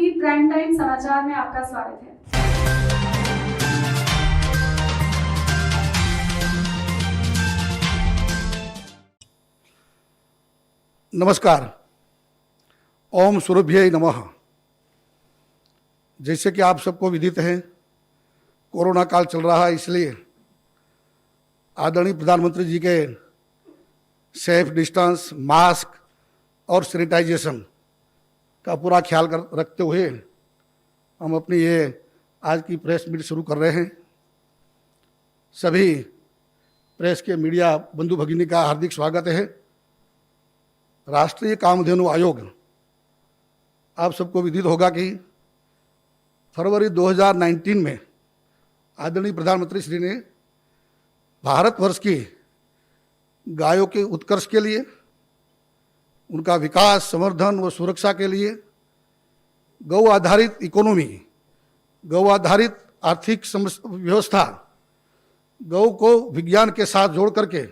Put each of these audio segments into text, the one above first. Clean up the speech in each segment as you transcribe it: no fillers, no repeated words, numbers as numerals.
TV prime time समाचार में आपका स्वागत है। नमस्कार। ओम सूर्यभ्य नमः। जैसे कि आप सबको विदित है, कोरोना काल चल रहा है, इसलिए आदरणीय प्रधानमंत्री जी के सेफ डिस्टेंस, मास्क और सैनिटाइजेशन का पूरा ख्याल रखते हुए हम अपनी ये आज की प्रेस मीट शुरू कर रहे हैं। सभी प्रेस के मीडिया बंधु भगिनी का हार्दिक स्वागत है। राष्ट्रीय कामधेनु आयोग, आप सबको विदित होगा कि फरवरी 2019 में आदरणीय प्रधानमंत्री श्री ने भारतवर्ष की गायों के उत्कर्ष के लिए, उनका विकास, संवर्धन व सुरक्षा के लिए गौ आधारित इकोनॉमी, गौ आधारित आर्थिक व्यवस्था, गौ को विज्ञान के साथ जोड़ करके,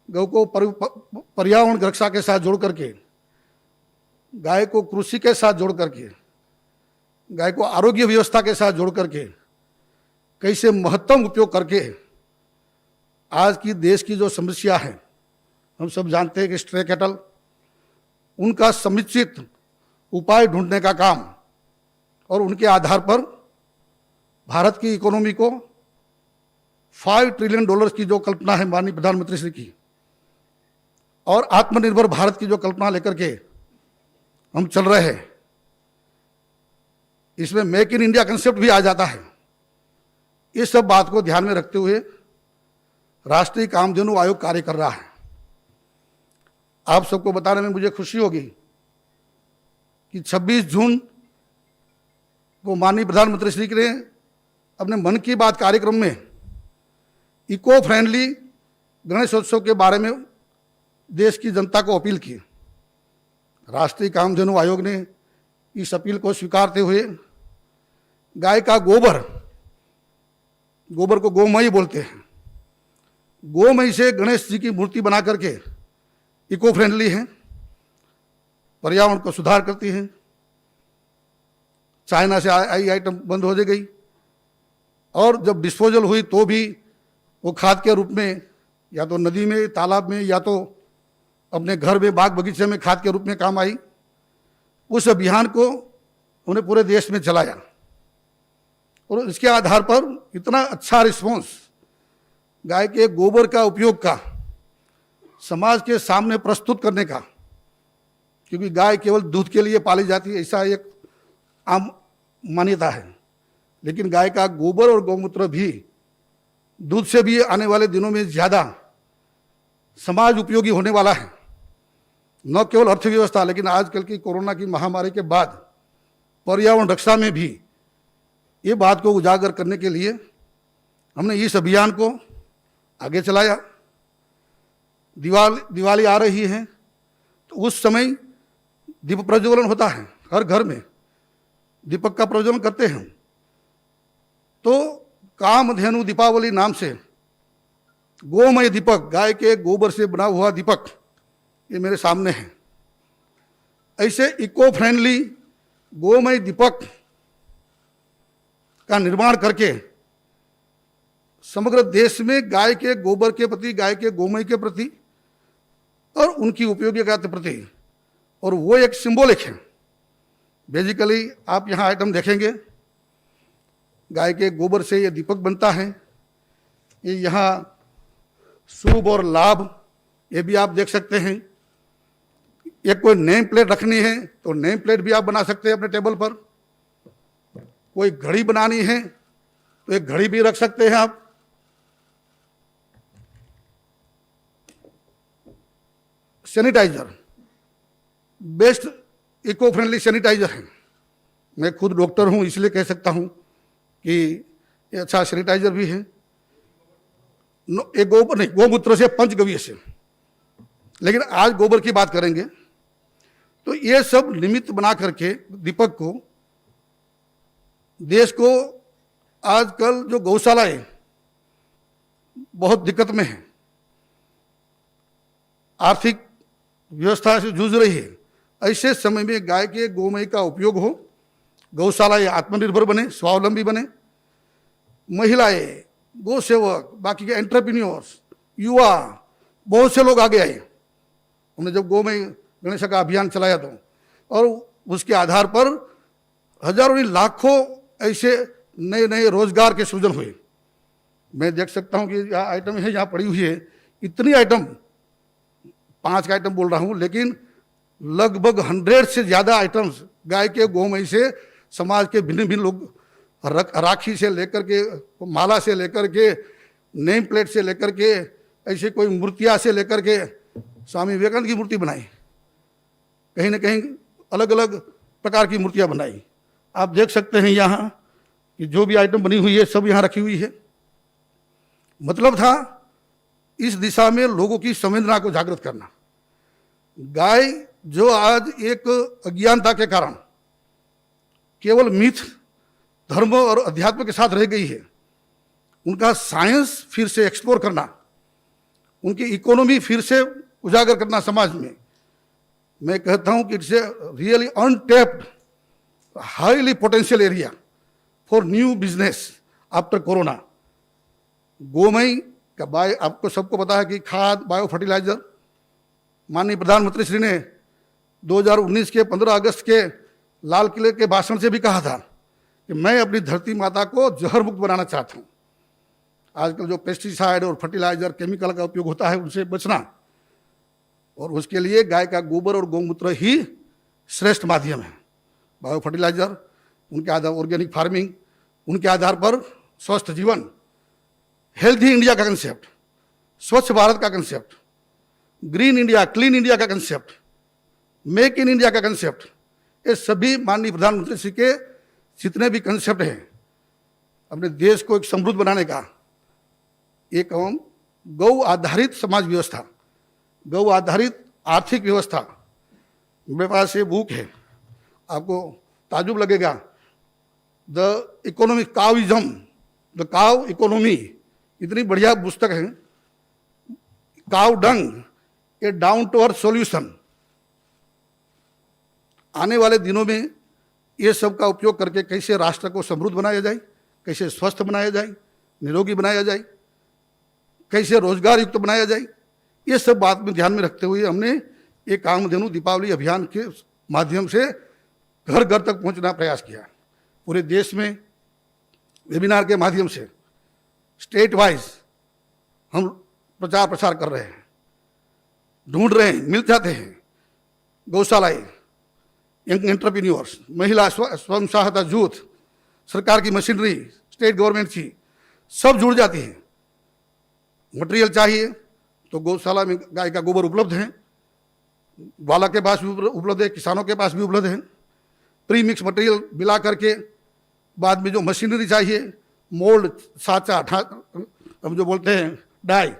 गौ को पर्यावरण रक्षा के साथ जोड़ करके, गाय को कृषि के साथ जोड़ करके, गाय को आरोग्य व्यवस्था के साथ जोड़ करके कैसे महत्तम उपयोग करके आज की देश की जो समस्या है, हम सब जानते हैं कि स्ट्रे कैटल, उनका समुचित उपाय ढूंढने का काम और उनके आधार पर भारत की इकोनॉमी को $5 ट्रिलियन की जो कल्पना है माननीय प्रधानमंत्री श्री की, और आत्मनिर्भर भारत की जो कल्पना लेकर के हम चल रहे हैं, इसमें मेक इन इंडिया कंसेप्ट भी आ जाता है। इस सब बात को ध्यान में रखते हुए राष्ट्रीय कामधेनु आयोग कार्य कर रहा है। आप सबको बताने में मुझे खुशी होगी कि 26 जून को माननीय प्रधानमंत्री श्री ने अपने मन की बात कार्यक्रम में इको फ्रेंडली गणेशोत्सव के बारे में देश की जनता को अपील की। राष्ट्रीय कामधेनु आयोग ने इस अपील को स्वीकारते हुए गाय का गोबर को गोमय बोलते हैं, गोमय से गणेश जी की मूर्ति बना करके इको फ्रेंडली है, पर्यावरण को सुधार करती है। चाइना से आई आइटम बंद हो गई, और जब डिस्पोजल हुई तो भी वो खाद के रूप में या तो नदी में, तालाब में, या तो अपने घर में, बाग बगीचे में खाद के रूप में काम आई। उस अभियान को उन्हें पूरे देश में चलाया और इसके आधार पर इतना अच्छा रिस्पॉन्स गाय के गोबर का उपयोग का समाज के सामने प्रस्तुत करने का, क्योंकि गाय केवल दूध के लिए पाली जाती है ऐसा एक आम मान्यता है, लेकिन गाय का गोबर और गौमूत्र भी दूध से भी आने वाले दिनों में ज़्यादा समाज उपयोगी होने वाला है। न केवल अर्थव्यवस्था, लेकिन आजकल की कोरोना की महामारी के बाद पर्यावरण रक्षा में भी ये बात को उजागर करने के लिए हमने इस अभियान को आगे चलाया। दिवाली आ रही है तो उस समय दीप प्रज्वलन होता है, हर घर में दीपक का प्रज्वलन करते हैं। तो कामधेनु दीपावली नाम से गोमय दीपक, गाय के गोबर से बना हुआ दीपक, ये मेरे सामने है। ऐसे इको फ्रेंडली गोमय दीपक का निर्माण करके समग्र देश में गाय के गोबर के प्रति, गाय के गोमय के प्रति और उनकी उपयोगिता के प्रति, और वो एक सिंबॉलिक है। बेसिकली आप यहाँ आइटम देखेंगे, गाय के गोबर से ये दीपक बनता है। ये यहाँ शुभ और लाभ, ये भी आप देख सकते हैं। एक कोई नेम प्लेट रखनी है तो नेम प्लेट भी आप बना सकते हैं अपने टेबल पर। कोई घड़ी बनानी है तो एक घड़ी भी रख सकते हैं आप। Sanitiser, best eco friendly sanitiser है। मैं खुद डॉक्टर हूं इसलिए कह सकता हूं कि ये अच्छा सैनिटाइजर भी है। एक गोबर नहीं, गोमूत्र से, पंचगव्य से, लेकिन आज गोबर की बात करेंगे। तो ये सब निमित्त बना करके दीपक को, देश को आजकल जो गौशालाएं बहुत दिक्कत में है, आर्थिक व्यवस्था से जूझ रही है, ऐसे समय में गाय के गोमय का उपयोग हो, गौशालाएं आत्मनिर्भर बने, स्वावलंबी बने, महिलाएं, गौ सेवक, बाकी के एंटरप्रेन्योर्स, युवा, बहुत से लोग आगे आए। हमने जब गोमय गणेश का अभियान चलाया तो, और उसके आधार पर हजारों नहीं लाखों ऐसे नए नए रोजगार के सृजन हुए। मैं देख सकता हूँ कि यहाँ आइटम है, यहाँ पड़ी हुई है, इतनी आइटम, 5 का आइटम बोल रहा हूँ, लेकिन लगभग 100 से ज़्यादा आइटम्स गाय के गोमय से समाज के भिन्न भिन्न लोग, राखी से लेकर के, माला से लेकर के, नेम प्लेट से लेकर के, ऐसे कोई मूर्तियाँ से लेकर के स्वामी विवेकानंद की मूर्ति बनाई, कहीं ना कहीं अलग अलग प्रकार की मूर्तियाँ बनाई। आप देख सकते हैं यहाँ कि जो भी आइटम बनी हुई है सब यहाँ रखी हुई है। मतलब था इस दिशा में लोगों की संवेदना को जागृत करना। गाय जो आज एक अज्ञानता के कारण केवल मिथ, धर्म और अध्यात्म के साथ रह गई है, उनका साइंस फिर से एक्सप्लोर करना, उनकी इकोनॉमी फिर से उजागर करना समाज में, मैं कहता हूं कि it's a really untapped highly potential area for new business after corona. गोमय का आपको सबको पता है कि खाद, बायो फर्टिलाइजर, माननीय प्रधानमंत्री श्री ने 2019 के 15 अगस्त के लाल किले के भाषण से भी कहा था कि मैं अपनी धरती माता को जहर मुक्त बनाना चाहता हूँ। आजकल जो पेस्टिसाइड और फर्टिलाइजर, केमिकल का उपयोग होता है, उनसे बचना, और उसके लिए गाय का गोबर और गौमूत्र ही श्रेष्ठ माध्यम है। बायो फर्टिलाइजर, उनके आधार ऑर्गेनिक फार्मिंग, उनके आधार पर स्वस्थ जीवन, हेल्थी इंडिया का कंसेप्ट, स्वच्छ भारत का concept, green India, clean India का कंसेप्ट, मेक इन इंडिया का कंसेप्ट, ये सभी माननीय प्रधानमंत्री श्री के जितने भी कंसेप्ट हैं अपने देश को एक समृद्ध बनाने का, एक गौ आधारित समाज व्यवस्था, गौ आधारित आर्थिक व्यवस्था। मेरे पास ये बुक है, आपको ताजुब लगेगा, द इकोनॉमिक काविज्म, द काव इकोनॉमी, इतनी बढ़िया पुस्तक है। काव डंग, ए डाउन टू अर्थ सॉल्यूशन। आने वाले दिनों में ये सब का उपयोग करके कैसे राष्ट्र को समृद्ध बनाया जाए, कैसे स्वस्थ बनाया जाए, निरोगी बनाया जाए, कैसे रोजगार युक्त बनाया जाए, ये सब बात में ध्यान में रखते हुए हमने एक कामधेनु दीपावली अभियान के माध्यम से घर घर तक पहुंचना प्रयास किया। पूरे देश में वेबिनार के माध्यम से स्टेट वाइज हम प्रचार प्रसार कर रहे हैं, ढूंढ रहे हैं, मिल जाते हैं। गौशालाएं, यंग एंटरप्रेन्योर्स, महिला स्वयं सहायता जूथ, सरकार की मशीनरी, स्टेट गवर्नमेंट की, सब जुड़ जाती है। मटेरियल चाहिए तो गौशाला में गाय का गोबर उपलब्ध है, वाला के पास भी उपलब्ध है, किसानों के पास भी उपलब्ध है। प्री मिक्स मटेरियल मिला करके बाद में जो मशीनरी चाहिए, मोल्ड, साचा, हम जो बोलते हैं डाई,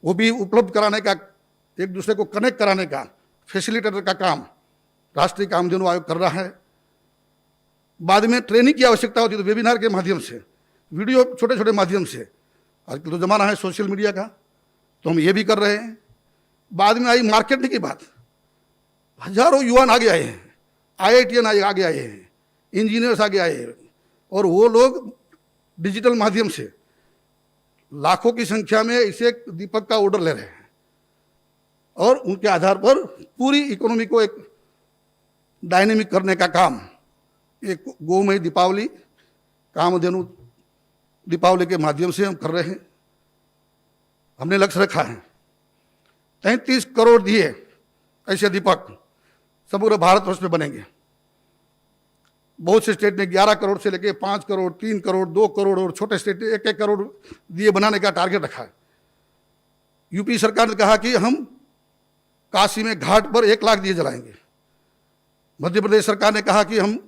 वो भी उपलब्ध कराने का, एक दूसरे को कनेक्ट कराने का फैसिलिटेटर का काम राष्ट्रीय कामधेनु आयोग कर रहा है। बाद में ट्रेनिंग की आवश्यकता होती है तो वेबिनार के माध्यम से, वीडियो छोटे छोटे माध्यम से, आजकल तो जमाना है सोशल मीडिया का, तो हम ये भी कर रहे हैं। बाद में आई मार्केटिंग की बात, हजारों युवा आगे आए हैं, IITian आगे आए हैं, इंजीनियर्स आगे आए हैं, और वो लोग डिजिटल माध्यम से लाखों की संख्या में इसे दीपक का ऑर्डर ले रहे हैं, और उनके आधार पर पूरी इकोनॉमी को एक डायनेमिक करने का काम एक गोमय दीपावली, कामधेनु दीपावली के माध्यम से हम कर रहे हैं। हमने लक्ष्य रखा है 33 करोड़ दिए ऐसे दीपक समग्र भारतवर्ष में बनेंगे। बहुत से स्टेट ने 11 करोड़ से लेके 5 करोड़, 3 करोड़, 2 करोड़, और छोटे स्टेट ने 1-1 करोड़ दिए बनाने का टारगेट रखा है। यूपी सरकार ने कहा कि हम काशी में घाट पर 1 लाख दिए जलाएंगे। मध्य प्रदेश सरकार ने कहा कि हम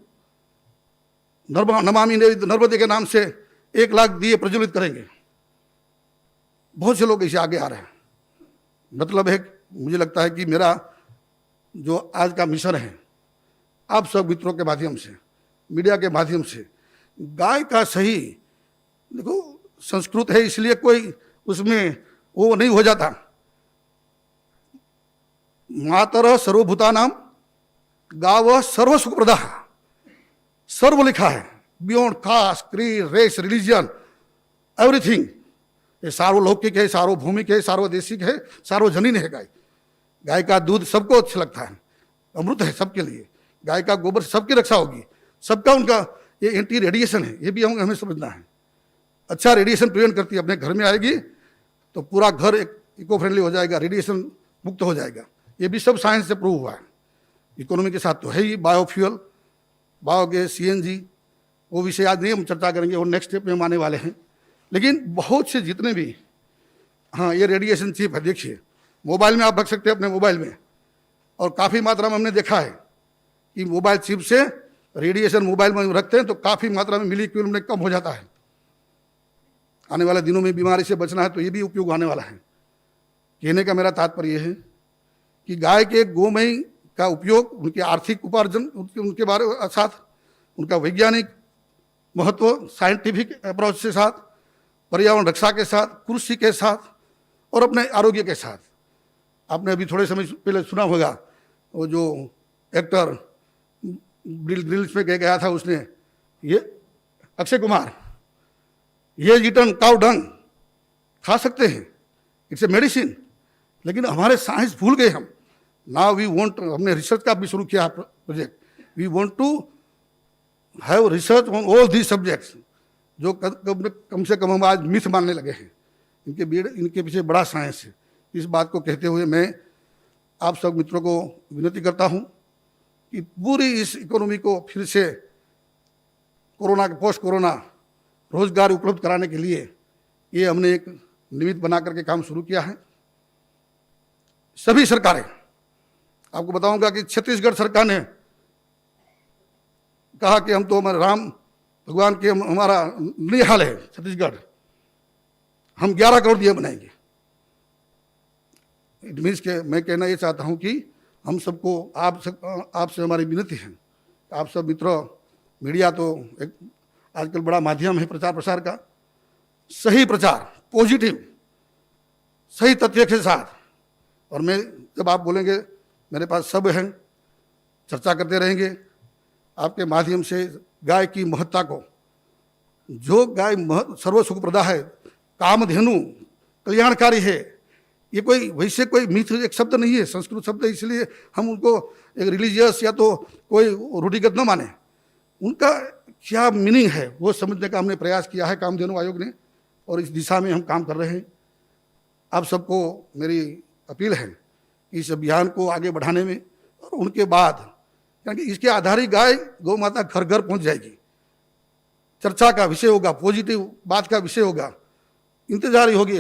नमामि नर्मदे के नाम से 1 लाख दिए प्रज्वलित करेंगे। बहुत से लोग इसे आगे आ रहे हैं। मतलब है, मुझे लगता है कि मेरा जो आज का मिशन है, आप सब मित्रों के माध्यम से, मीडिया के माध्यम से, गाय का सही, देखो संस्कृत है इसलिए कोई उसमें वो नहीं हो जाता। मातरः सर्वभूतानां गावः सर्व सुखप्रदा, सर्व लिखा है, beyond caste, creed, race, religion, everything. ये सार्वलौकिक है, सार्वभौमिक है, सार्वदेशिक है, सार्वजनीन है। गाय, गाय का दूध सबको अच्छा लगता है, अमृत है सबके लिए। गाय का गोबर से सबकी रक्षा होगी, सबका उनका ये एंटी रेडिएशन है, ये भी हमें समझना है। अच्छा रेडिएशन प्रिवेंट करती है, अपने घर में आएगी तो पूरा घर एक इको फ्रेंडली हो जाएगा, रेडिएशन मुक्त हो जाएगा। ये भी सब साइंस से प्रूव हुआ है। इकोनॉमी के साथ तो है ही, बायोफ्यूल, बायोगैस, सीएनजी, वो विषय आज नहीं हम चर्चा करेंगे, वो नेक्स्ट स्टेप में हम आने वाले हैं। लेकिन बहुत से जितने भी, हाँ ये रेडिएशन चिप है, देखिए मोबाइल में आप रख सकते हैं अपने मोबाइल में, और काफ़ी मात्रा में हमने देखा है कि मोबाइल चिप से रेडिएशन मोबाइल में रखते हैं तो काफ़ी मात्रा में मिलीक्यूल में कम हो जाता है। आने वाले दिनों में बीमारी से बचना है तो ये भी उपयोग आने वाला है। कहने का मेरा तात्पर्य है कि गाय के गोमय का उपयोग उनके आर्थिक उपार्जन, उनके बारे साथ उनका वैज्ञानिक महत्व, साइंटिफिक अप्रोच के साथ, पर्यावरण रक्षा के साथ, कृषि के साथ और अपने आरोग्य के साथ। आपने अभी थोड़े समय पहले सुना होगा वो जो एक्टर ग्रिल्स में कह गया था उसने, ये अक्षय कुमार, ये ईटन काउ डंग खा सकते हैं, इट्स ए मेडिसिन। लेकिन हमारे साइंस भूल गए हम। नाउ वी वांट, हमने रिसर्च का भी शुरू किया project, we want to have research on all these subjects, जो कम से कम हम आज मिथ मानने लगे हैं। इनके पीछे बड़ा साइंस है। इस बात को कहते हुए मैं आप सब मित्रों को विनती करता हूं कि पूरी इस इकोनॉमी को फिर से कोरोना के पोस्ट कोरोना रोजगार उपलब्ध कराने के लिए ये हमने एक निमित्त बना करके काम शुरू किया है। सभी सरकारें, आपको बताऊंगा कि छत्तीसगढ़ सरकार ने कहा कि हम तो हमारे राम भगवान के हमारा निहाल है छत्तीसगढ़, हम 11 करोड़ दिए बनाएंगे। इट मीन्स के मैं कहना ये चाहता हूं कि हम सबको आपसे हमारी विनती है, आप सब मित्रों, मीडिया तो एक आजकल बड़ा माध्यम है प्रचार प्रसार का, सही प्रचार, पॉजिटिव, सही तथ्य के साथ। और मैं जब आप बोलेंगे मेरे पास सब हैं, चर्चा करते रहेंगे आपके माध्यम से गाय की महत्ता को। जो गाय सर्व सुखप्रदा है, कामधेनु, कल्याणकारी है, ये कोई वैसे कोई मिथ एक शब्द नहीं है, संस्कृत शब्द है, इसलिए हम उनको एक रिलीजियस या तो कोई रूढ़िगत न माने। उनका क्या मीनिंग है वो समझने का हमने प्रयास किया है कामधेनु आयोग ने, और इस दिशा में हम काम कर रहे हैं। आप सबको मेरी अपील है इस अभियान को आगे बढ़ाने में, और उनके बाद क्योंकि इसके आधार ही गाय गौ माता घर घर पहुंच जाएगी, चर्चा का विषय होगा, पॉजिटिव बात का विषय होगा, इंतजार होगी,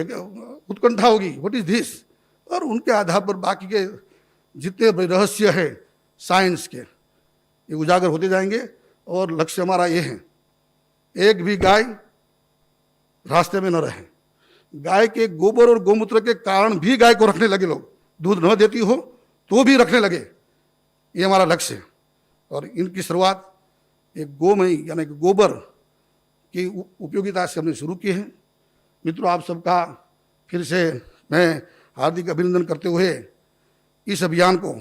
उत्कंठा होगी, व्हाट इज दिस, और उनके आधार पर बाकी के जितने भी रहस्य है साइंस के ये उजागर होते जाएंगे। और लक्ष्य हमारा ये है, एक भी गाय रास्ते में न रहे। गाय के गोबर और गोमूत्र के कारण भी गाय को रखने लगे लोग, दूध न देती हो तो भी रखने लगे, ये हमारा लक्ष्य है। और इनकी शुरुआत एक गोमय यानी कि गोबर की उपयोगिता से हमने शुरू की है। मित्रों, आप सबका फिर से मैं हार्दिक अभिनंदन करते हुए इस अभियान को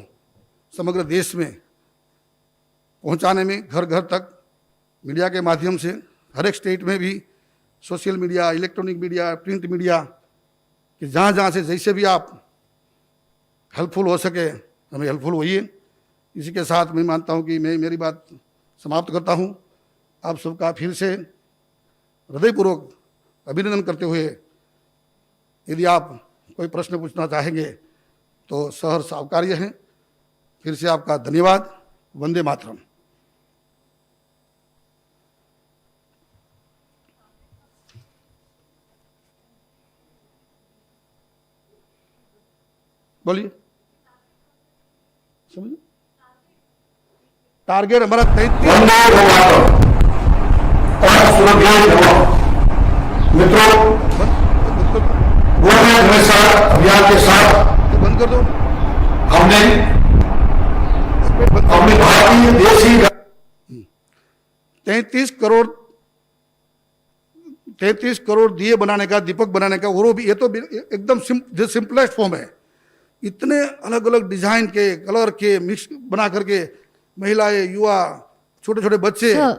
समग्र देश में पहुंचाने में, घर घर तक मीडिया के माध्यम से, हर एक स्टेट में भी social media, electronic media, print media कि जहाँ जहाँ से जैसे भी आप हेल्पफुल हो सके हमें हेल्पफुल होइए। इसी के साथ मैं मानता हूँ कि मैं मेरी बात समाप्त करता हूँ। आप सबका फिर से हृदयपूर्वक अभिनंदन करते हुए यदि आप कोई प्रश्न पूछना चाहेंगे तो सहर्ष आवकार्य हैं। फिर से आपका धन्यवाद। वंदे मातरम। बोलिए, समझिए। टारगेट हमारा 33। मित्रों, अभियान के साथ बंद कर दो। हमने अपने भारतीय देशी 33 करोड़ दिए बनाने का, दीपक बनाने का, वो भी ये तो एकदम सिंपलेस्ट फॉर्म है। इतने अलग अलग डिजाइन के, कलर के मिक्स बना करके महिलाएं, युवा, छोटे छोटे बच्चे। Sir,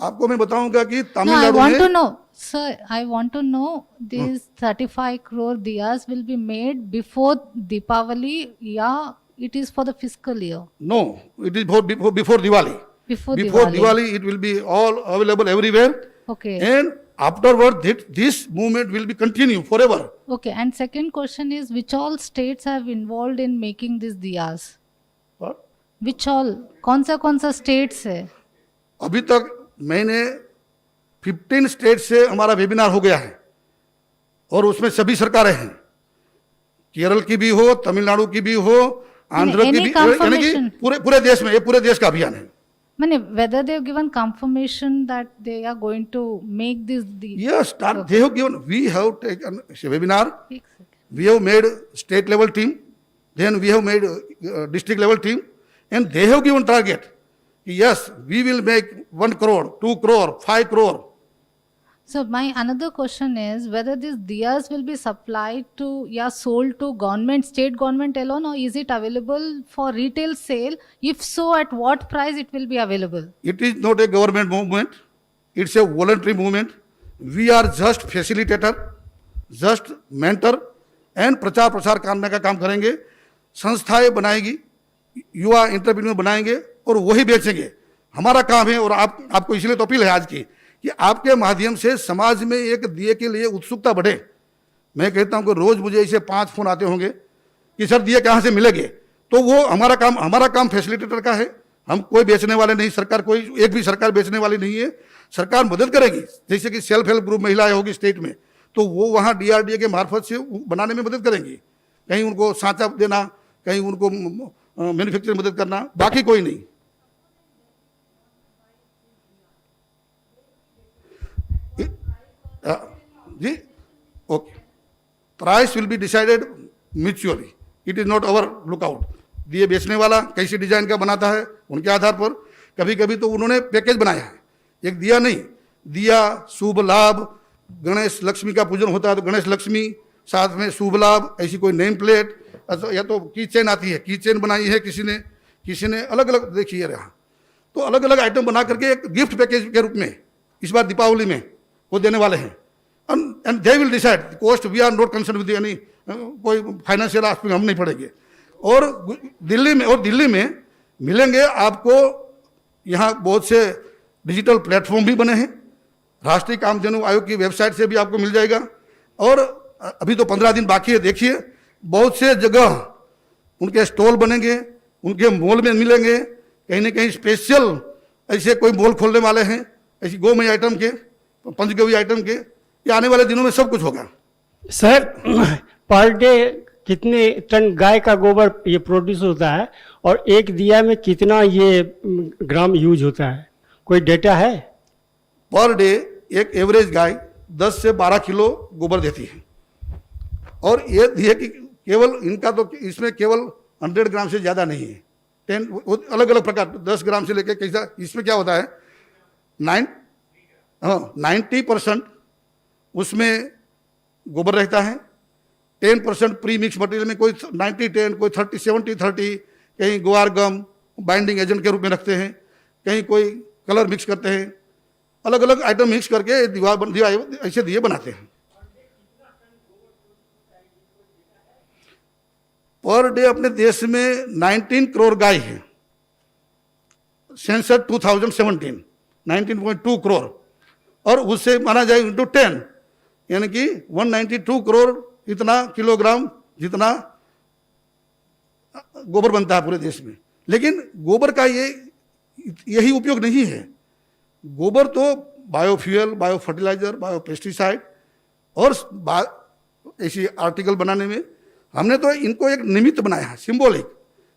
आपको मैं बताऊंगा कि no, I Tamil Nadu want to में know, sir, I want to know these 35 crore diyas will be made before Deepavali, yeah, it is for the fiscal year. no, it is before Diwali. Before Before Diwali. Diwali, it will be all available everywhere. Okay. And afterward, this movement will be continue forever. Okay, and second question is which all states have involved in making these diyas? What? Which all? कौन सा states है? अभी तक मैंने 15 state से हमारा webinar हो गया है और उसमें सभी सरकारें हैं, केरल की भी हो, तमिलनाडु की भी हो, आंध्र की any भी, यानी कि confirmation? पूरे देश में, ये पूरे देश का अभियान है। मैंने whether they have given confirmation that they are going to make this Yes, they have given. We have taken a webinar. एक second. We have made state level team, then we have made district level team, and they have given target. Yes, we will make 1 crore, 2 crore, 5 crore. So my another question is whether these diyas will be supplied to, yeah, sold to government, state government alone, or is it available for retail sale? If so, at what price it will be available? It is not a government movement. It's a voluntary movement. We are just facilitator, just mentor, and प्रचार प्रसार करने का काम करेंगे। संस्थाएं बनाएगी, युवा entrepreneur बनाएंगे और वही बेचेंगे। हमारा काम है, और आपको इसलिए तो अपील है आज की कि आपके माध्यम से समाज में एक दिए के लिए उत्सुकता बढ़े। मैं कहता हूं कि रोज मुझे ऐसे 5 फोन आते होंगे कि सर दिए कहाँ से मिलेंगे, तो वो हमारा काम फैसिलिटेटर का है। हम कोई बेचने वाले नहीं, सरकार कोई एक भी सरकार बेचने वाली नहीं है। सरकार मदद करेगी, जैसे कि सेल्फ हेल्प ग्रुप महिलाएं होगी स्टेट में, तो वो वहाँ DRDA के मार्फत से बनाने में मदद करेंगी। कहीं उनको सांचा देना, कहीं उनको मैन्युफैक्चरिंग मदद करना, बाकी कोई नहीं। जी okay, price will be decided mutually, it is not our lookout. दिए बेचने वाला कैसी डिजाइन का बनाता है उनके आधार पर, कभी कभी तो उन्होंने पैकेज बनाया है, एक दिया नहीं, दिया शुभ लाभ, गणेश लक्ष्मी का पूजन होता है तो गणेश लक्ष्मी, साथ में शुभ लाभ, ऐसी कोई नेम प्लेट, या तो की चेन आती है, की चेन बनाई है किसी ने अलग अलग, देखिए रहा, तो अलग अलग आइटम बना करके एक गिफ्ट पैकेज के रूप में इस बार दीपावली में वो देने वाले हैं। And they will decide cost, we are not concern with any, कोई फाइनेंशियल एस्पेक्ट हम नहीं पड़ेंगे। और दिल्ली में मिलेंगे आपको, यहाँ बहुत से डिजिटल प्लेटफॉर्म भी बने हैं, राष्ट्रीय कामधेनु आयोग की वेबसाइट से भी आपको मिल जाएगा। और अभी तो 15 दिन बाकी है, देखिए बहुत से जगह उनके स्टॉल बनेंगे, उनके मॉल में मिलेंगे, कहीं ना कहीं स्पेशल ऐसे कोई मॉल खोलने वाले हैं, ऐसी गोमय आइटम के, पंचगव्य आइटम के, ये आने वाले दिनों में सब कुछ होगा। सर पर डे कितने टन गाय का गोबर ये प्रोड्यूस होता है और एक दिया में कितना ये ग्राम यूज होता है, कोई डेटा है? पर डे एक एवरेज गाय 10 से 12 किलो गोबर देती है, और ये दिए कि केवल इनका तो इसमें केवल 100 ग्राम से ज़्यादा नहीं है, 10 अलग अलग प्रकार, 10 ग्राम से लेकर कैसा, इसमें क्या होता है 90% उसमें गोबर रहता है, 10% प्री मिक्स मटेरियल में, कोई 90-10, कोई 30-70-30, कहीं ग्वार गम बाइंडिंग एजेंट के रूप में रखते हैं, कहीं कोई कलर मिक्स करते हैं, अलग अलग आइटम मिक्स करके दिया ऐसे दिए बनाते हैं। पर डे अपने देश में 19 करोड़ गाय है, सेंसस 2017 19.2 करोड़, और उससे माना जाए इंटू 10, यानी कि 192 करोड़ इतना किलोग्राम जितना गोबर बनता है पूरे देश में। लेकिन गोबर का यही उपयोग नहीं है, गोबर तो biofuel, bio fertiliser, bio pesticide और ऐसी आर्टिकल बनाने में हमने तो इनको एक निमित्त बनाया है, सिंबॉलिक।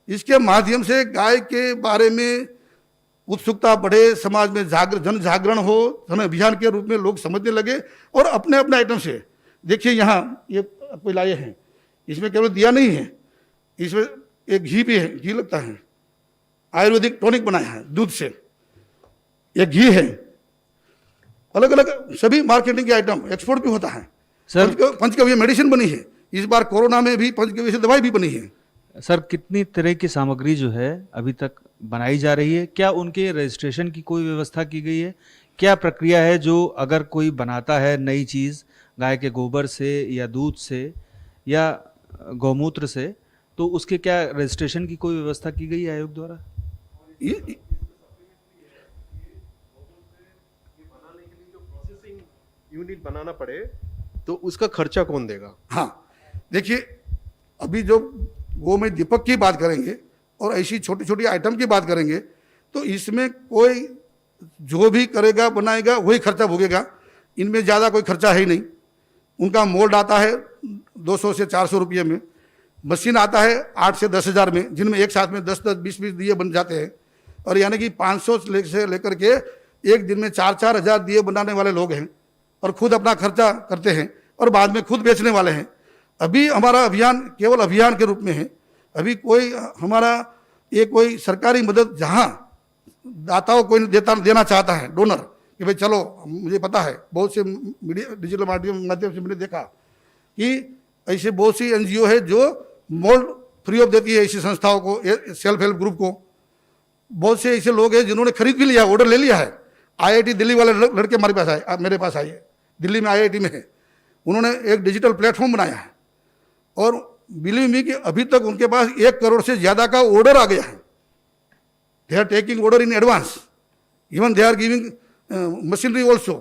इसके माध्यम से गाय के बारे में उत्सुकता बढ़े, समाज में जन जागरण हो, जन अभियान के रूप में लोग समझने लगे, और अपने अपने आइटम से देखिए यहाँ ये आपको लाए हैं, इसमें केवल दिया नहीं है, इसमें एक घी भी है, घी लगता है, आयुर्वेदिक टॉनिक बनाया है दूध से, एक घी है, अलग अलग सभी मार्केटिंग के आइटम, एक्सपोर्ट भी होता है। सर पंचगव्य मेडिसिन बनी है, इस बार कोरोना में भी पंचगव्य से दवाई भी बनी है। सर कितनी तरह की सामग्री जो है अभी तक बनाई जा रही है, क्या उनके रजिस्ट्रेशन की कोई व्यवस्था की गई है? क्या प्रक्रिया है जो अगर कोई बनाता है नई चीज़ गाय के गोबर से या दूध से या गौमूत्र से, तो उसके क्या रजिस्ट्रेशन की कोई व्यवस्था की गई है आयोग द्वारा? ये यूनिट बनाना पड़े तो उसका खर्चा कौन देगा? हाँ, देखिए, अभी जो गो में दीपक की बात करेंगे और ऐसी छोटी छोटी आइटम की बात करेंगे तो इसमें कोई जो भी करेगा बनाएगा वही खर्चा भोगेगा। इनमें ज़्यादा कोई खर्चा है ही नहीं। उनका मोल्ड आता है 200 से 400 रुपये में, मशीन आता है 8 से 10 हज़ार में, जिनमें एक साथ में 10-10, 20-20 दिए बन जाते हैं। और यानी कि 500 से लेकर के एक दिन में 4-4 हज़ार दिए बनाने वाले लोग हैं और खुद अपना खर्चा करते हैं और बाद में खुद बेचने वाले हैं। अभी हमारा अभियान केवल अभियान के रूप में है। अभी कोई हमारा ये कोई सरकारी मदद जहाँ दाताओं को देना चाहता है, डोनर, कि भाई चलो, मुझे पता है बहुत से मीडिया डिजिटल माध्यम से मैंने देखा कि ऐसे बहुत सी NGO है जो मोल्ड फ्री ऑफ देती है ऐसी संस्थाओं को, सेल्फ हेल्प ग्रुप को। बहुत से ऐसे लोग हैं जिन्होंने खरीद भी लिया, ऑर्डर ले लिया है। IIT दिल्ली वाले लड़के हमारे पास आए, मेरे पास आए, दिल्ली में IIT में है। उन्होंने एक डिजिटल प्लेटफॉर्म बनाया है और बिलीव मी कि अभी तक उनके पास 1 करोड़ से ज़्यादा का ऑर्डर आ गया है। They are taking order in advance, even they are giving machinery also.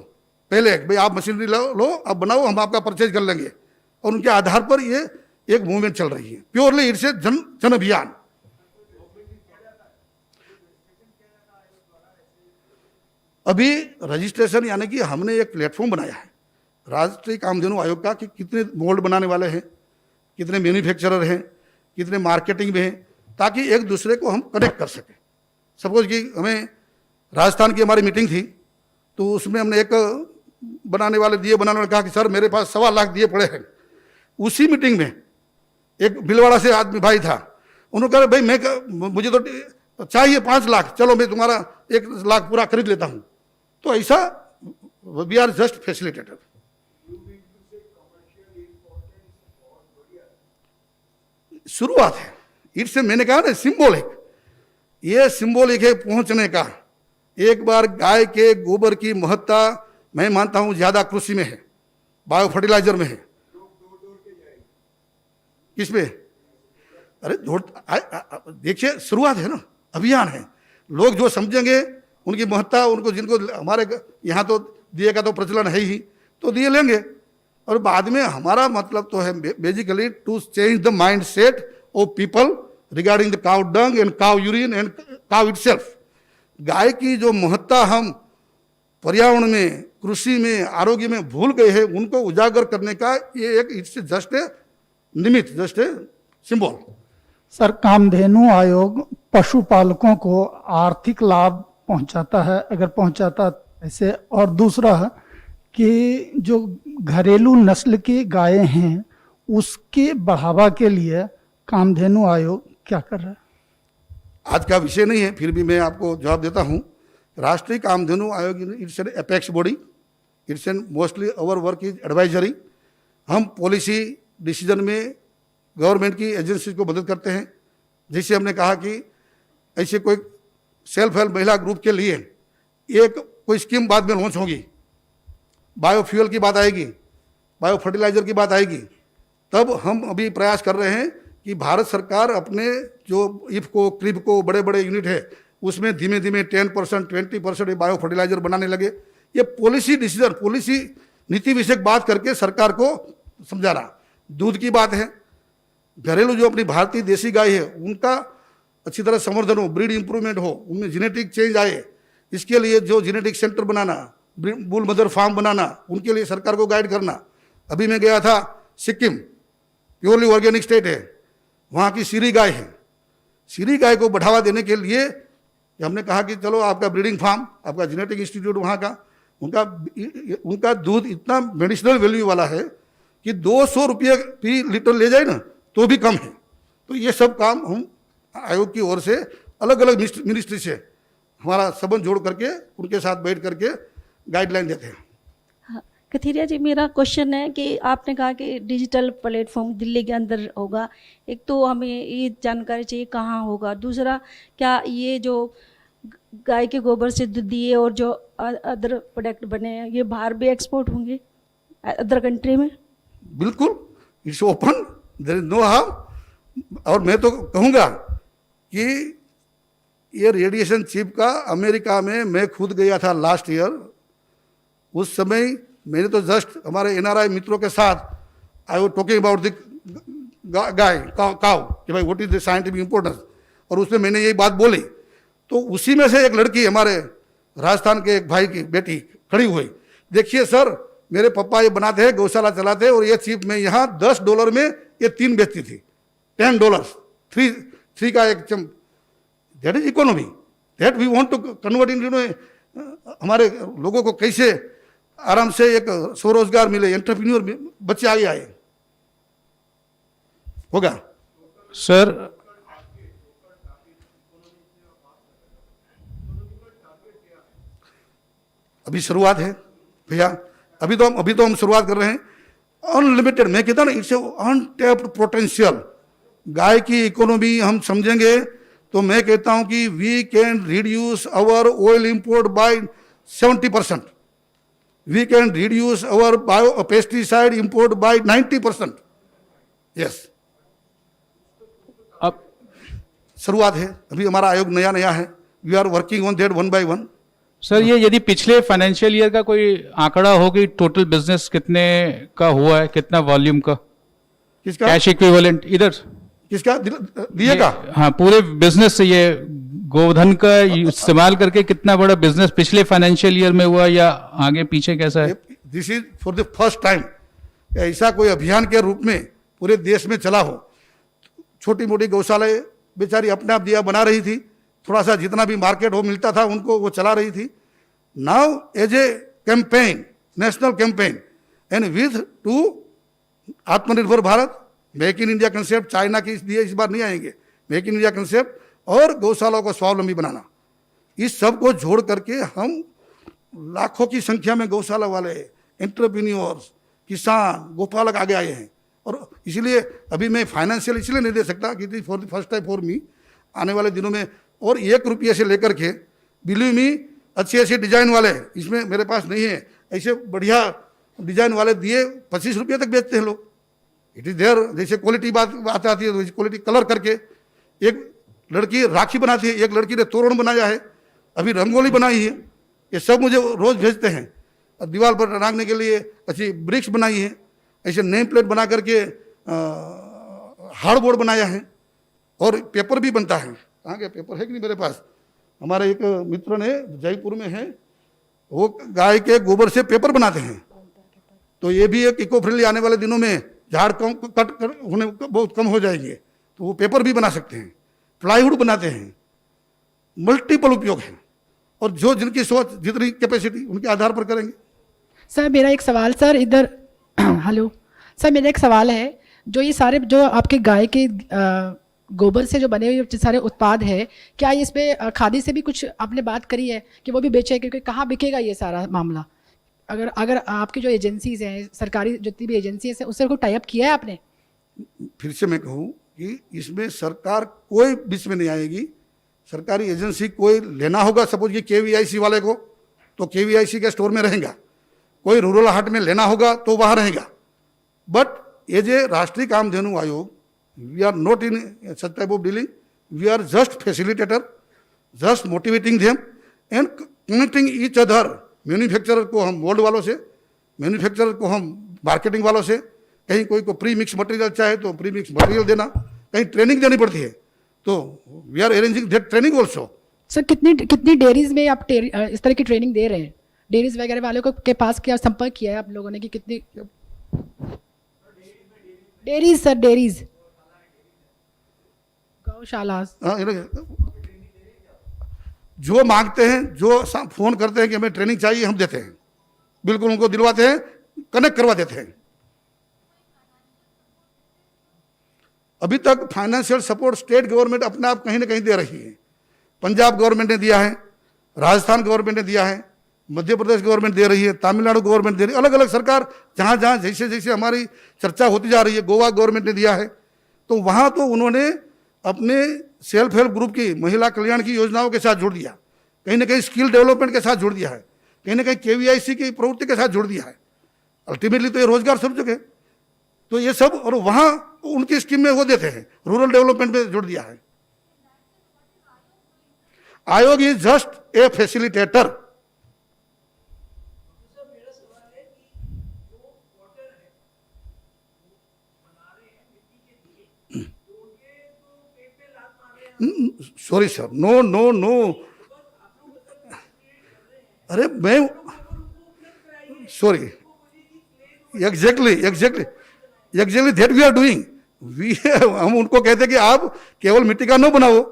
पहले भाई आप मशीनरी लो, आप बनाओ, हम आपका परचेज कर लेंगे। और उनके आधार पर ये एक मूवमेंट चल रही है। प्योरली इट्स ए जन अभियान। अभी रजिस्ट्रेशन यानी कि हमने एक प्लेटफॉर्म बनाया है राष्ट्रीय कामधेनु आयोग का कि कितने मोल्ड बनाने वाले हैं, कितने मैन्युफैक्चरर हैं, कितने मार्केटिंग में हैं, ताकि एक दूसरे को हम कनेक्ट कर सकें। सपोज कि हमें राजस्थान की हमारी मीटिंग थी तो उसमें हमने एक बनाने वाले दिए बनाने वाले कहा कि सर मेरे पास 1.25 लाख दिए पड़े हैं। उसी मीटिंग में एक भिलवाड़ा से आदमी भाई था, उन्होंने कहा भाई मुझे तो चाहिए 5 लाख, चलो मैं तुम्हारा 1 लाख पूरा खरीद लेता हूँ। तो ऐसा वी आर जस्ट फैसिलिटेटर। शुरुआत है, इट्स मैंने कहा ना सिंबॉलिक, ये सिंबॉलिक है पहुंचने का। एक बार गाय के गोबर की महत्ता मैं मानता हूं ज्यादा कृषि में है, बायो फर्टिलाइजर में है। किसमें? अरे देखिए, शुरुआत है ना, अभियान है। लोग जो समझेंगे उनकी महत्ता, उनको जिनको हमारे यहाँ तो दिए का तो प्रचलन है ही, तो दिए लेंगे। और बाद में हमारा मतलब तो है basically to change the mind set of people regarding the cow dung and cow urine and cow itself. गाय की जो महत्ता हम पर्यावरण में, कृषि में, आरोग्य में भूल गए हैं, उनको उजागर करने का ये एक इट्स जस्ट ए निमित्त, just a symbol. Sir, Kamdhenu Aayog पशुपालकों को आर्थिक लाभ पहुंचाता है, अगर पहुंचाता ऐसे, और दूसरा कि जो घरेलू नस्ल की गायें हैं उसके बढ़ावा के लिए कामधेनु आयोग क्या कर रहा है? आज का विषय नहीं है, फिर भी मैं आपको जवाब देता हूँ। राष्ट्रीय कामधेनु आयोग it's an apex body, it's an mostly our work is advisory. हम पॉलिसी डिसीजन में गवर्नमेंट की एजेंसीज को मदद करते हैं। जैसे हमने कहा कि ऐसे कोई सेल्फ हेल्प महिला ग्रुप के लिए एक कोई स्कीम बाद में लॉन्च होगी, बायोफ्यूल की बात आएगी, बायो फर्टिलाइजर की बात आएगी, तब हम अभी प्रयास कर रहे हैं कि भारत सरकार अपने जो इफ्को, क्रिबको बड़े बड़े यूनिट है उसमें धीमे धीमे 10%, 20% बायो फर्टिलाइजर बनाने लगे। ये पॉलिसी डिसीजन, पॉलिसी नीति विषयक बात करके सरकार को समझाना। दूध की बात है, घरेलू जो अपनी भारतीय देसी गाय है उनका अच्छी तरह संवर्धन हो, ब्रीड इंप्रूवमेंट हो, उनमें जेनेटिक चेंज आए, इसके लिए जो जेनेटिक सेंटर बनाना, बुल मदर फार्म बनाना, उनके लिए सरकार को गाइड करना। अभी मैं गया था सिक्किम, प्योरली ऑर्गेनिक स्टेट है, वहाँ की सीरी गाय है। सीरी गाय को बढ़ावा देने के लिए हमने कहा कि चलो आपका ब्रीडिंग फार्म, आपका जेनेटिक इंस्टीट्यूट वहाँ का, उनका दूध इतना मेडिसिनल वैल्यू वाला है कि 200 रुपये फी लीटर ले जाए ना तो भी कम है। तो ये सब काम हम आयोग की ओर से अलग अलग मिनिस्ट्री से हमारा संबंध जोड़ करके उनके साथ बैठ करके गाइडलाइन देते हैं। कथीरिया जी, मेरा क्वेश्चन है कि आपने कहा कि डिजिटल प्लेटफॉर्म दिल्ली के अंदर होगा। एक तो हमें ये जानकारी चाहिए कहाँ होगा। दूसरा, क्या ये जो गाय के गोबर से दिए और जो अदर प्रोडक्ट बने हैं ये बाहर भी एक्सपोर्ट होंगे अदर कंट्री में? बिल्कुल, it's open, there is no harm. और मैं तो कहूँगा कि ये रेडिएशन चिप का अमेरिका में मैं खुद गया था लास्ट ईयर। उस समय मैंने तो जस्ट हमारे एनआरआई मित्रों के साथ I was talking about the guy cow कि भाई what is the scientific importance, और उसमें मैंने यही बात बोली। तो उसी में से एक लड़की हमारे राजस्थान के एक भाई की बेटी खड़ी हुई, देखिए सर मेरे पापा ये बनाते हैं, गौशाला चलाते हैं, और ये चिप में यहाँ $10 में ये 3 बेचती थी, $10, 3 का एक चम। That is economy, that we want to convert in. हमारे लोगों को कैसे आराम से एक स्वरोजगार मिले, एंटरप्रेन्योर बच्चे आगे आए, होगा सर। अभी शुरुआत है भैया, अभी तो हम शुरुआत कर रहे हैं। अनलिमिटेड, मैं कहता ना, इट्स अनटैप्ड पोटेंशियल। गाय की इकोनॉमी हम समझेंगे तो मैं कहता हूं कि we can reduce our oil import by 70%, we can reduce our bio pesticide import by 90%। Yes, अब शुरुआत है, अभी हमारा आयोग नया है, we are working on that one by one. Sir, ये यदि पिछले फाइनेंशियल ईयर का कोई आंकड़ा हो कि टोटल बिजनेस कितने का हुआ है, कितना वॉल्यूम का, किसका कैश इक्विवेलेंट इधर, किसका दिए का? हाँ, पूरे बिजनेस से ये गोधन का इस्तेमाल करके कितना बड़ा बिजनेस पिछले फाइनेंशियल ईयर में हुआ या आगे पीछे कैसा है? This is for the first time ऐसा कोई अभियान के रूप में पूरे देश में चला हो। छोटी मोटी गौशालाएं बेचारी अपने आप दिया बना रही थी, थोड़ा सा जितना भी मार्केट हो मिलता था उनको वो चला रही थी। Now as a campaign, national campaign, and with to Atmanirbhar Bharat, make in India concept, China के लिए इस बार नहीं आएंगे, मेक इन इंडिया कंसेप्ट और गौशालाओं को स्वावलंबी बनाना, इस सब को जोड़ करके हम लाखों की संख्या में गौशाला वाले, एंटरप्रेन्योर्स, किसान, गोपालक आगे आए हैं। और इसलिए अभी मैं फाइनेंशियल इसलिए नहीं दे सकता कि for the first time for me, आने वाले दिनों में और ₹1 से लेकर के बिलीव मी अच्छे डिजाइन वाले इसमें मेरे पास नहीं है, ऐसे बढ़िया डिजाइन वाले दिए ₹25 तक बेचते हैं लोग। इट इज देयर, जैसे क्वालिटी बात आती है तो क्वालिटी कलर करके, एक लड़की राखी बनाती है, एक लड़की ने तोरण बनाया है, अभी रंगोली बनाई है, ये सब मुझे रोज भेजते हैं। और दीवार पर टांगने के लिए अच्छी ब्रिक्स बनाई है, ऐसे नेम प्लेट बना करके हार्ड बोर्ड बनाया है, और पेपर भी बनता है। कहाँ के पेपर है कि नहीं मेरे पास, हमारे एक मित्र ने जयपुर में है, वो गाय के गोबर से पेपर बनाते हैं। तो ये भी एक इको फ्रेंडली, आने वाले दिनों में झाड़ कट होने बहुत कम हो जाएंगे तो वो पेपर भी बना सकते हैं, प्लाईवुड बनाते हैं, मल्टीपल उपयोग है। और जो जिनकी सोच, जितनी कैपेसिटी, उनके आधार पर करेंगे। सर मेरा एक सवाल सर इधर हेलो सर, मेरा एक सवाल है, जो ये सारे जो आपके गाय के गोबर से जो बने हुए सारे उत्पाद है, क्या इसमें खादी से भी कुछ आपने बात करी है कि वो भी बेचे, क्योंकि कहाँ बिकेगा ये सारा मामला? अगर आपकी जो एजेंसीज हैं, सरकारी जितनी भी एजेंसीज हैं, उससे कोई टाई अप किया है आपने? फिर से मैं कहूँ कि इसमें सरकार कोई बीच में नहीं आएगी। सरकारी एजेंसी कोई लेना होगा, सपोज कि KVIC वाले को, तो KVIC के स्टोर में रहेगा, कोई रूरल हाट में लेना होगा तो वहाँ रहेगा। But as a Rashtriya Kamdhenu Aayog, we are not in such type of dealing, we are just facilitator, just motivating them and connecting each other. Manufacturer को हम मोल्ड वालों से, मैन्युफैक्चरर को हम मार्केटिंग वालों से, कहीं कोई को प्री मिक्स मटेरियल चाहे तो प्री मिक्स मटेरियल देना, कहीं ट्रेनिंग देनी पड़ती है तो we are arranging that training also. Sir कितनी डेयरीज में आप इस तरह की ट्रेनिंग दे रहे हैं? डेयरीज वगैरह वालों को के पास क्या संपर्क किया है आप लोगों ने कि कितनी डेयरीज? सर डेयरीज, गौशाला, जो मांगते हैं, जो फोन करते हैं कि हमें ट्रेनिंग चाहिए, हम देते हैं, बिल्कुल उनको दिलवाते हैं, कनेक्ट करवा देते हैं। अभी तक फाइनेंशियल सपोर्ट स्टेट गवर्नमेंट अपने आप कहीं ना कहीं दे रही है। पंजाब गवर्नमेंट ने दिया है, राजस्थान गवर्नमेंट ने दिया है, मध्य प्रदेश गवर्नमेंट दे रही है, तमिलनाडु गवर्नमेंट दे रही है, अलग अलग सरकार जहाँ जहाँ जैसे जैसे हमारी चर्चा होती जा रही है, गोवा गवर्नमेंट ने दिया है, तो वहाँ तो उन्होंने अपने सेल्फ हेल्प ग्रुप की महिला कल्याण की योजनाओं के साथ जोड़ दिया, कहीं ना कहीं स्किल डेवलपमेंट के साथ जोड़ दिया है, कहीं ना कहीं KVIC की प्रवृत्ति के साथ जोड़ दिया है। अल्टीमेटली तो ये रोजगार सब जगह, तो ये सब, और वहाँ उनकी स्कीम में वो देते हैं, रूरल डेवलपमेंट में जोड़ दिया है। Aayog is just a facilitator. Sorry sir, no no no, अरे मैं sorry, exactly that we are doing. हम उनको कहते हैं कि आप केवल मिट्टी का न बनाओ,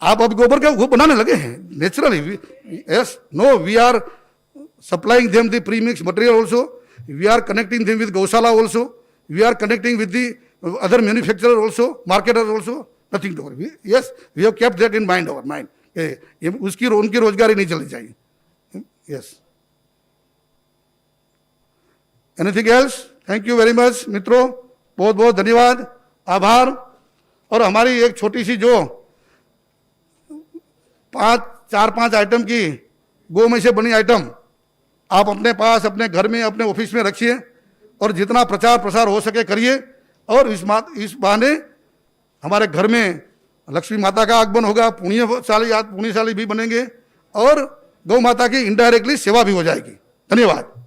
आप अब गोबर का वो बनाने लगे हैं naturally. Yes, no, we are supplying them the premix material also, we are connecting them with gaushala also, we are connecting with the other manufacturer also, marketer also, nothing to worry. Yes, we have kept that in mind, our mind, उसकी उनकी रोजगारी नहीं चलनी चाहिए। Yes, anything else? Thank you very much मित्रों, बहुत बहुत धन्यवाद, आभार। और हमारी एक छोटी सी जो 4-5 आइटम की गो में से बनी आइटम आप अपने पास, अपने घर में, अपने ऑफिस में रखिए और जितना प्रचार प्रसार हो सके करिए। और इस बहाने हमारे घर में लक्ष्मी माता का आगमन होगा, पुण्यशाली भी बनेंगे और गौ माता की इनडायरेक्टली सेवा भी हो जाएगी। धन्यवाद।